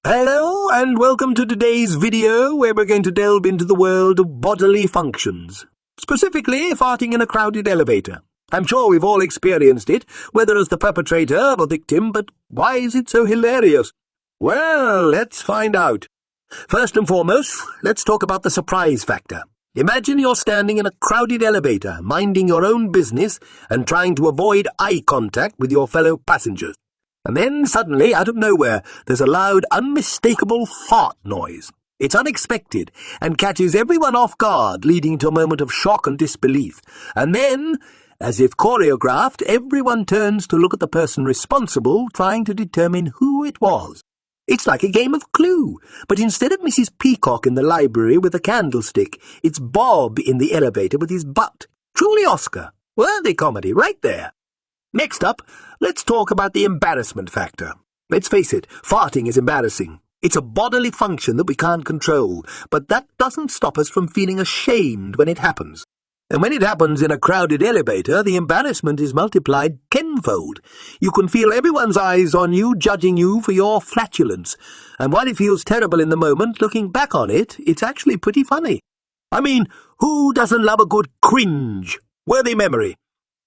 Hello and welcome to today's video where we're going to delve into the world of bodily functions, specifically farting in a crowded elevator. I'm sure we've all experienced it, whether as the perpetrator or victim, but why is it so hilarious? Well, let's find out. First and foremost, let's talk about the surprise factor. Imagine you're standing in a crowded elevator, minding your own business and trying to avoid eye contact with your fellow passengers. And then, suddenly, out of nowhere, there's a loud, unmistakable fart noise. It's unexpected and catches everyone off guard, leading to a moment of shock and disbelief. And then, as if choreographed, everyone turns to look at the person responsible, trying to determine who it was. It's like a game of Clue, but instead of Mrs. Peacock in the library with a candlestick, it's Bob in the elevator with his butt. Truly Oscar. Worthy comedy, right there. Next up, let's talk about the embarrassment factor. Let's face it, farting is embarrassing. It's a bodily function that we can't control, but that doesn't stop us from feeling ashamed when it happens. And when it happens in a crowded elevator, the embarrassment is multiplied tenfold. You can feel everyone's eyes on you, judging you for your flatulence. And while it feels terrible in the moment, looking back on it, it's actually pretty funny. I mean, who doesn't love a good cringe? Worthy memory.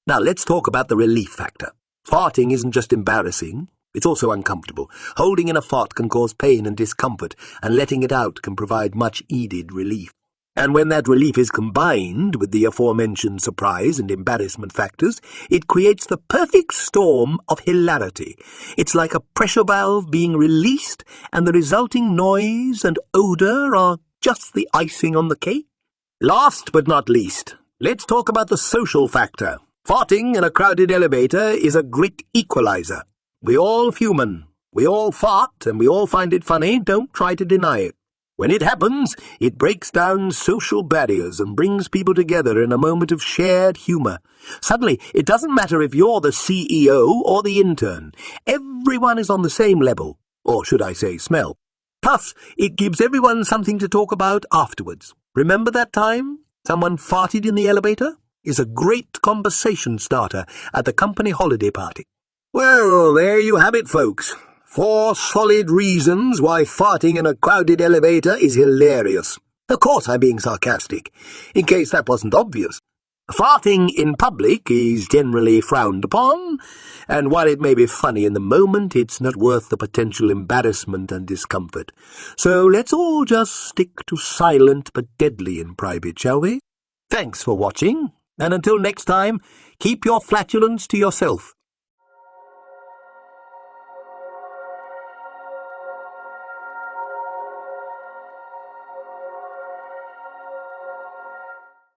Now, let's talk about the relief factor. Farting isn't just embarrassing, it's also uncomfortable. Holding in a fart can cause pain and discomfort, and letting it out can provide much-needed relief. And when that relief is combined with the aforementioned surprise and embarrassment factors, it creates the perfect storm of hilarity. It's like a pressure valve being released, and the resulting noise and odour are just the icing on the cake. Last but not least, let's talk about the social factor. Farting in a crowded elevator is a great equalizer. We're all human. We all fart, and we all find it funny. Don't try to deny it. When it happens, it breaks down social barriers and brings people together in a moment of shared humour. Suddenly, it doesn't matter if you're the CEO or the intern. Everyone is on the same level, or should I say smell. Plus, it gives everyone something to talk about afterwards. Remember that time someone farted in the elevator? Is a great conversation starter at the company holiday party. Well, there you have it, folks. 4 solid reasons why farting in a crowded elevator is hilarious. Of course, I'm being sarcastic, in case that wasn't obvious. Farting in public is generally frowned upon, and while it may be funny in the moment, it's not worth the potential embarrassment and discomfort. So let's all just stick to silent but deadly in private, shall we? Thanks for watching. And until next time, keep your flatulence to yourself.